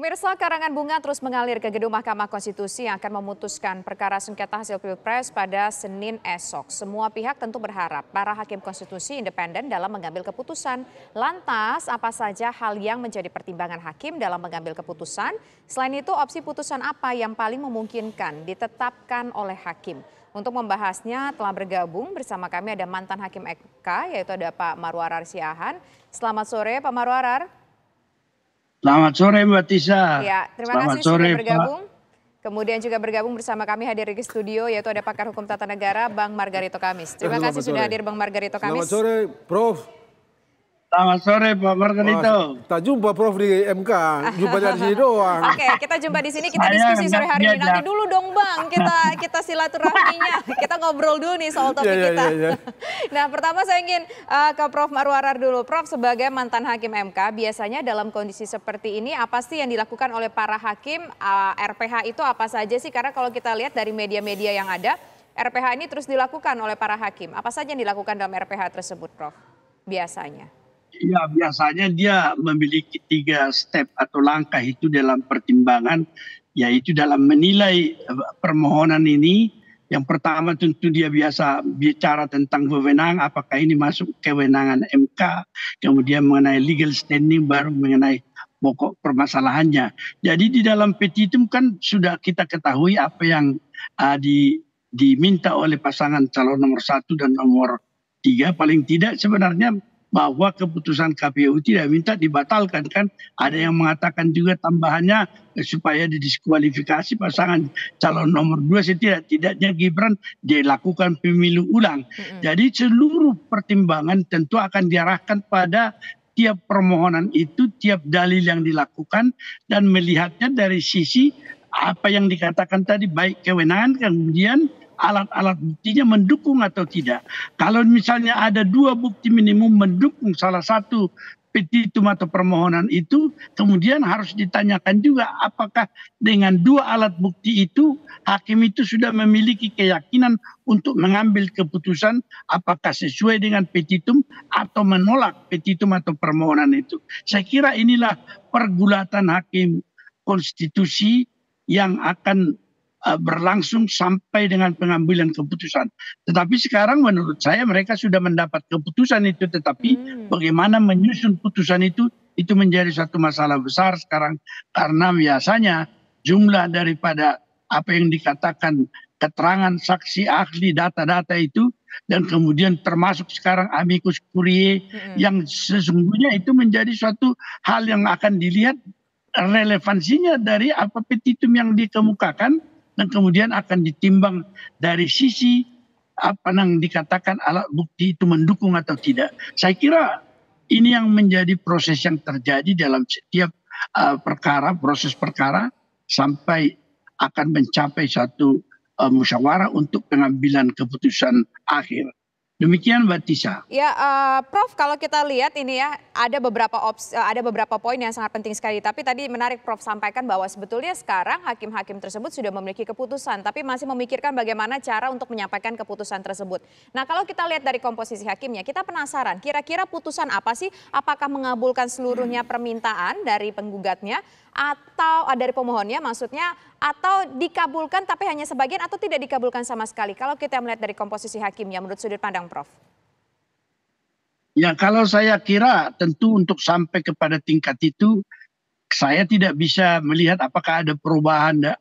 Pemirsa, karangan bunga terus mengalir ke gedung Mahkamah Konstitusi yang akan memutuskan perkara sengketa hasil Pilpres pada Senin esok. Semua pihak tentu berharap para hakim konstitusi independen dalam mengambil keputusan. Lantas, apa saja hal yang menjadi pertimbangan hakim dalam mengambil keputusan? Selain itu, opsi putusan apa yang paling memungkinkan ditetapkan oleh hakim? Untuk membahasnya telah bergabung bersama kami ada mantan hakim MK, yaitu ada Pak Marwarar Siahaan. Selamat sore Pak Marwarar. Selamat sore Mbak Tisa. Ya, terima kasih sudah bergabung. Kemudian juga bergabung bersama kami hadir di studio yaitu ada pakar hukum tata negara Bang Margarito Kamis. Terima kasih sudah hadir Bang Margarito Kamis. Selamat sore Prof. Selamat sore Pak Margarito. Tak jumpa Prof di MK, jumpa dari sini doang. Oke, kita jumpa di sini, kita diskusi sore hari ini. Nanti dulu dong Bang, kita silaturahminya. Kita ngobrol dulu nih soal topik kita. Nah, pertama saya ingin ke Prof Marwarar dulu. Prof, sebagai mantan hakim MK, biasanya dalam kondisi seperti ini apa sih yang dilakukan oleh para hakim? RPH itu apa saja sih? Karena kalau kita lihat dari media-media yang ada, RPH ini terus dilakukan oleh para hakim. Apa saja yang dilakukan dalam RPH tersebut, Prof? Biasanya. Ya, biasanya dia memiliki 3 step atau langkah itu dalam pertimbangan, yaitu dalam menilai permohonan ini. Yang pertama tentu dia biasa bicara tentang wewenang, apakah ini masuk kewenangan MK, kemudian mengenai legal standing, baru mengenai pokok permasalahannya. Jadi di dalam petitum kan sudah kita ketahui apa yang diminta oleh pasangan calon nomor 1 dan nomor 3, paling tidak sebenarnya bahwa keputusan KPU tidak minta dibatalkan, kan ada yang mengatakan juga tambahannya supaya didiskualifikasi pasangan calon nomor 2 setidak-tidaknya Gibran dilakukan pemilu ulang. Jadi seluruh pertimbangan tentu akan diarahkan pada tiap permohonan itu, tiap dalil yang dilakukan dan melihatnya dari sisi apa yang dikatakan tadi, baik kewenangan kemudian alat-alat buktinya mendukung atau tidak. Kalau misalnya ada 2 bukti minimum mendukung salah satu petitum atau permohonan itu, kemudian harus ditanyakan juga apakah dengan 2 alat bukti itu hakim itu sudah memiliki keyakinan untuk mengambil keputusan apakah sesuai dengan petitum atau menolak petitum atau permohonan itu. Saya kira inilah pergulatan hakim konstitusi yang akan berlangsung sampai dengan pengambilan keputusan. Tetapi sekarang menurut saya mereka sudah mendapat keputusan itu, tetapi bagaimana menyusun putusan itu menjadi satu masalah besar sekarang, karena biasanya jumlah daripada apa yang dikatakan keterangan saksi ahli data-data itu, dan kemudian termasuk sekarang amicus curiae yang sesungguhnya itu menjadi suatu hal yang akan dilihat relevansinya dari apa petitum yang dikemukakan, dan kemudian akan ditimbang dari sisi apa yang dikatakan alat bukti itu mendukung atau tidak. Saya kira ini yang menjadi proses yang terjadi dalam setiap proses perkara sampai akan mencapai satu musyawarah untuk pengambilan keputusan akhir. Demikian Mbak Tisa. Ya, Prof, kalau kita lihat ini ya ada beberapa poin yang sangat penting sekali. Tapi tadi menarik Prof sampaikan bahwa sebetulnya sekarang hakim-hakim tersebut sudah memiliki keputusan, tapi masih memikirkan bagaimana cara untuk menyampaikan keputusan tersebut. Nah, kalau kita lihat dari komposisi hakimnya, kita penasaran kira-kira putusan apa sih? Apakah mengabulkan seluruhnya permintaan dari penggugatnya atau dari pemohonnya maksudnya, atau dikabulkan tapi hanya sebagian, atau tidak dikabulkan sama sekali? Kalau kita melihat dari komposisi hakimnya menurut sudut pandang Prof. Ya, kalau saya kira tentu untuk sampai kepada tingkat itu saya tidak bisa melihat apakah ada perubahan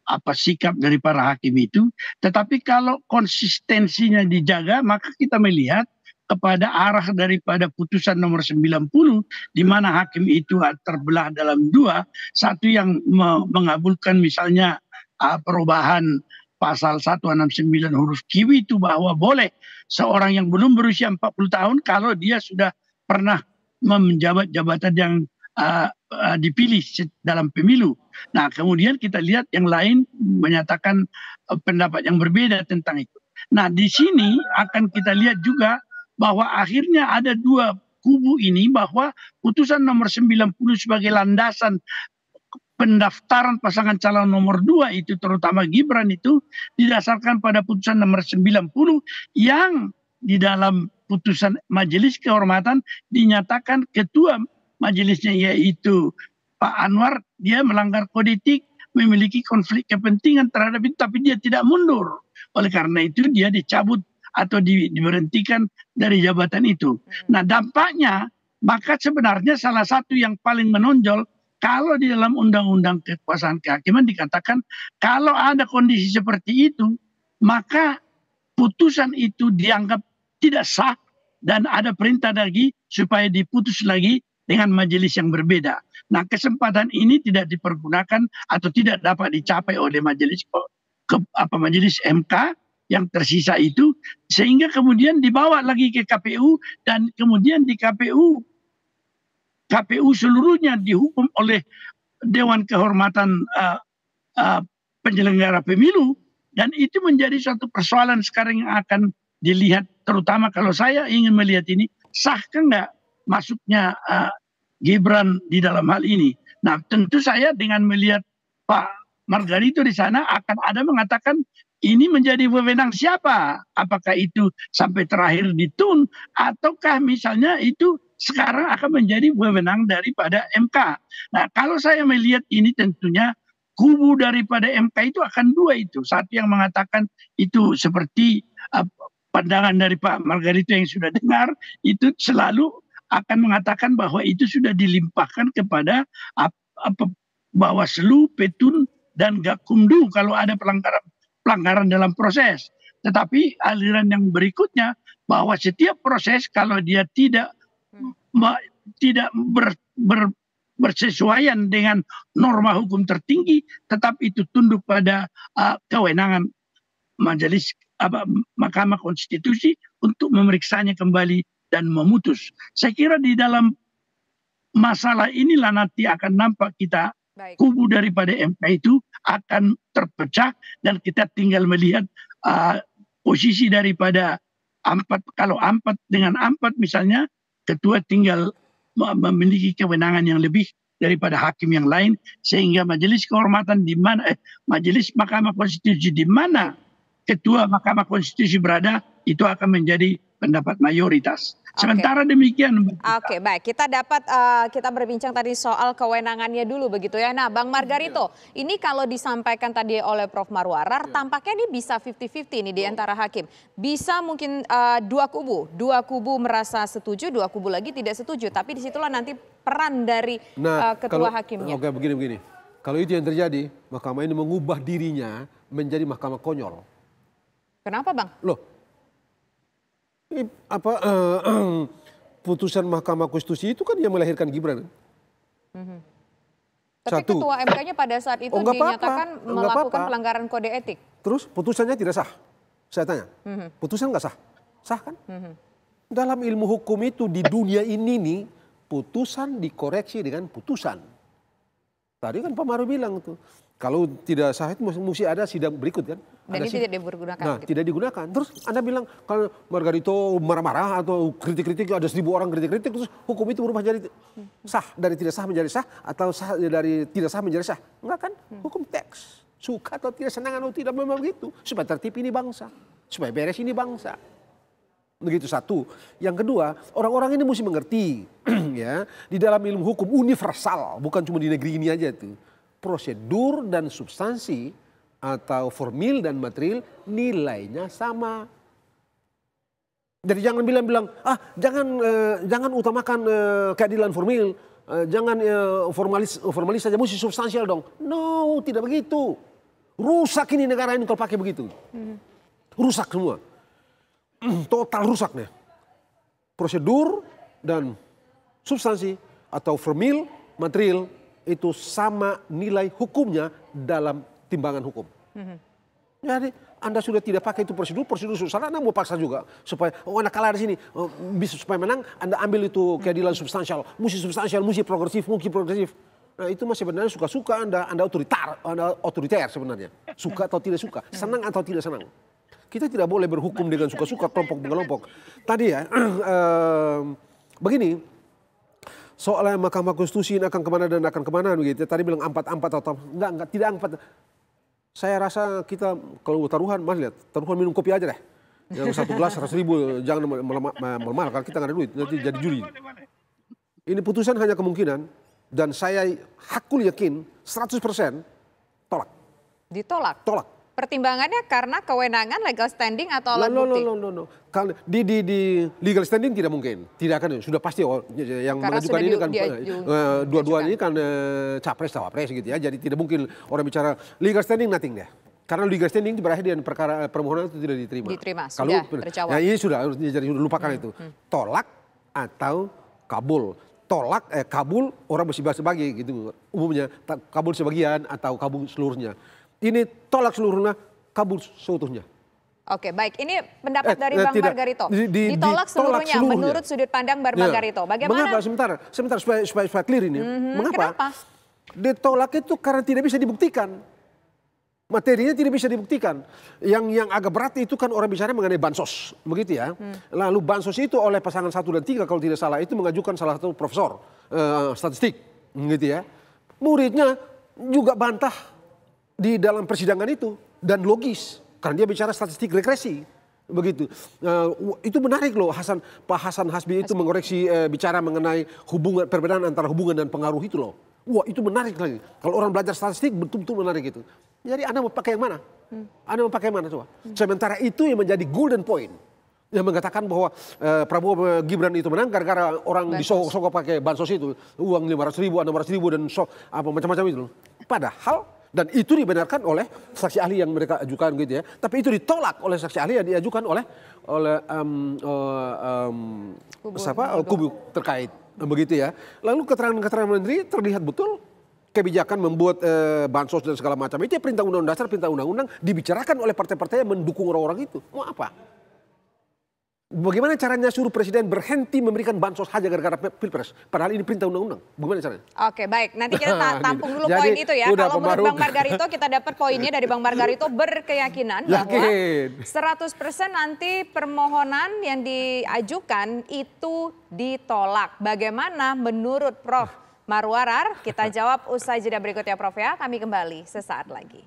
apa sikap dari para hakim itu, tetapi kalau konsistensinya dijaga maka kita melihat kepada arah daripada putusan nomor 90, di mana hakim itu terbelah dalam 2, satu yang mengabulkan misalnya perubahan pasal 169 huruf Q itu bahwa boleh seorang yang belum berusia 40 tahun kalau dia sudah pernah menjabat jabatan yang dipilih dalam pemilu. Nah, kemudian kita lihat yang lain menyatakan pendapat yang berbeda tentang itu. Nah, di sini akan kita lihat juga bahwa akhirnya ada 2 kubu ini, bahwa putusan nomor 90 sebagai landasan pendaftaran pasangan calon nomor 2 itu, terutama Gibran itu, didasarkan pada putusan nomor 90 yang di dalam putusan majelis kehormatan dinyatakan ketua majelisnya yaitu Pak Anwar dia melanggar kode etik, memiliki konflik kepentingan terhadap itu, tapi dia tidak mundur. Oleh karena itu dia dicabut atau diberhentikan dari jabatan itu. Nah dampaknya, maka sebenarnya salah satu yang paling menonjol, kalau di dalam undang-undang kekuasaan kehakiman dikatakan kalau ada kondisi seperti itu, maka putusan itu dianggap tidak sah dan ada perintah lagi supaya diputus lagi dengan majelis yang berbeda. Nah, kesempatan ini tidak dipergunakan atau tidak dapat dicapai oleh majelis majelis MK yang tersisa itu, sehingga kemudian dibawa lagi ke KPU dan kemudian di KPU seluruhnya dihukum oleh Dewan Kehormatan Penyelenggara Pemilu, dan itu menjadi suatu persoalan sekarang yang akan dilihat, terutama kalau saya ingin melihat ini sahkah nggak masuknya Gibran di dalam hal ini. Nah tentu saya dengan melihat Pak Margarito di sana akan ada mengatakan ini menjadi wewenang siapa, apakah itu sampai terakhir ditun ataukah misalnya itu sekarang akan menjadi wewenang daripada MK. Nah kalau saya melihat ini tentunya kubu daripada MK itu akan dua itu. Satu yang mengatakan itu seperti pandangan dari Pak Margarito yang sudah dengar, itu selalu akan mengatakan bahwa itu sudah dilimpahkan kepada Bawaslu, Petun, dan Gakumdu kalau ada pelanggaran dalam proses. Tetapi aliran yang berikutnya bahwa setiap proses kalau dia tidak bersesuaian dengan norma hukum tertinggi, tetap itu tunduk pada kewenangan majelis Mahkamah Konstitusi untuk memeriksanya kembali dan memutus. Saya kira di dalam masalah inilah nanti akan nampak kita kubu daripada MK itu akan terpecah dan kita tinggal melihat posisi daripada kalau 4 dengan 4 misalnya, ketua tinggal memiliki kewenangan yang lebih daripada hakim yang lain, sehingga majelis kehormatan di mana majelis Mahkamah Konstitusi di mana ketua Mahkamah Konstitusi berada itu akan menjadi pendapat mayoritas. Sementara demikian. Oke, baik. Kita berbincang tadi soal kewenangannya dulu begitu ya. Nah, Bang Margarito, ini kalau disampaikan tadi oleh Prof. Marwarar, tampaknya ini bisa 50-50 nih di antara hakim. Bisa mungkin dua kubu merasa setuju, dua kubu lagi tidak setuju. Tapi disitulah nanti peran dari ketua hakimnya. Oke, begini. Kalau itu yang terjadi, mahkamah ini mengubah dirinya menjadi mahkamah konyol. Kenapa, Bang? Loh, putusan Mahkamah Konstitusi itu kan yang melahirkan Gibran. Tapi ketua MK-nya pada saat itu dinyatakan melakukan pelanggaran kode etik. Terus putusannya tidak sah. Saya tanya, putusan nggak sah? Sah kan? Dalam ilmu hukum itu di dunia ini nih, putusan dikoreksi dengan putusan. Tadi kan Pak Maru bilang tuh, kalau tidak sah itu mesti ada sidang berikut kan. Dan itu tidak digunakan. Nah, tidak digunakan. Terus Anda bilang kalau Margarito marah-marah atau kritik-kritik, ada 1000 orang kritik-kritik, terus hukum itu berubah jadi sah, dari tidak sah menjadi sah, atau sah dari tidak sah menjadi sah. Enggak kan? Hukum teks. Suka atau tidak, senang atau tidak, memang begitu. Supaya tertib ini bangsa. Supaya beres ini bangsa. Begitu satu. Yang kedua, orang-orang ini mesti mengerti ya, di dalam ilmu hukum universal, bukan cuma di negeri ini aja tuh. Prosedur dan substansi atau formil dan material nilainya sama. Jadi jangan bilang jangan utamakan keadilan formil, jangan formalis saja, mesti substansial dong. No, tidak begitu. Rusak ini negara ini kalau pakai begitu. Rusak semua. Total rusak nih. Prosedur dan substansi atau formil, material itu sama nilai hukumnya dalam timbangan hukum. Jadi Anda sudah tidak pakai itu prosedur susah, Anda mau paksa juga supaya Anda kalah di sini, bisa supaya menang, Anda ambil itu keadilan substansial, mesti progresif. Nah itu masih sebenarnya suka-suka Anda otoriter sebenarnya, suka atau tidak suka, senang atau tidak senang. Kita tidak boleh berhukum dengan suka-suka kelompok. Tadi ya, begini. Soalnya Mahkamah Konstitusi akan kemana begitu. Tadi bilang 4-4 atau enggak, tidak 4. Saya rasa kita kalau taruhan, mas lihat, taruhan minum kopi aja deh. Yang 1 gelas 100.000, jangan melemah, kan kita nggak ada duit, nanti jadi juri. Ini putusan hanya kemungkinan Dan saya hakul yakin 100% tolak. Ditolak? Tolak. Pertimbangannya karena kewenangan, legal standing atau alat bukti? No. Kalau di legal standing tidak mungkin, tidak akan. Sudah pasti yang Karena mengajukan ini kan dua-duanya ini diajukan. kan capres cawapres gitu ya. Jadi tidak mungkin orang bicara legal standing nothing deh. Karena legal standing berakhir dengan perkara permohonan itu tidak diterima. Diterima, Kalau sudah terjawab. Ya ini sudah jadi lupakan itu. Tolak atau kabul. Tolak, kabul orang mesti bagi gitu. Umumnya kabul sebagian atau kabul seluruhnya. Ini tolak seluruhnya, kabul seutuhnya. Oke, baik. Ini pendapat dari Bang tidak. Margarito. Ditolak Ditolak seluruhnya seluruhnya. menurut sudut pandang Bang Margarito. Bagaimana? Mengapa? Sebentar supaya clear ini. Mengapa? Kenapa? Ditolak itu karena tidak bisa dibuktikan. Materinya tidak bisa dibuktikan. Yang agak berat itu kan orang bicara mengenai bansos, begitu ya. Lalu bansos itu oleh pasangan 1 dan 3 kalau tidak salah itu mengajukan salah satu profesor statistik, gitu ya. Muridnya juga bantah di dalam persidangan itu dan logis karena dia bicara statistik regresi, begitu. Itu menarik loh, Pak Hasan Hasbi itu mengoreksi bicara mengenai perbedaan antara hubungan dan pengaruh itu loh. Wah, itu menarik lagi. Kalau orang belajar statistik betul-betul menarik itu. Jadi Anda mau pakai yang mana? Anda mau pakai yang mana coba? Sementara itu yang menjadi golden point. Yang mengatakan bahwa Prabowo Gibran itu menang gara-gara orang disogok pakai bansos itu. Uang 500 ribu, 600 ribu dan macam-macam itu. Padahal, dan itu dibenarkan oleh saksi ahli yang mereka ajukan gitu ya. Tapi itu ditolak oleh saksi ahli yang diajukan oleh kubu terkait. Begitu ya. Lalu keterangan-keterangan menteri terlihat betul kebijakan membuat bansos dan segala macam. Itu ya perintah undang-undang dasar, perintah undang-undang dibicarakan oleh partai-partai yang mendukung orang-orang itu. Mau apa? Bagaimana caranya suruh presiden berhenti memberikan bansos saja gara-gara pilpres? Padahal ini perintah undang-undang. Bagaimana caranya? Oke, baik. Nanti kita tampung dulu poin itu ya. Kalau menurut Bang Margarito, kita dapat poinnya dari Bang Margarito berkeyakinan bahwa 100% nanti permohonan yang diajukan itu ditolak. Bagaimana menurut Prof. Marwarar? Kita jawab usai jeda berikutnya Prof ya. Kami kembali sesaat lagi.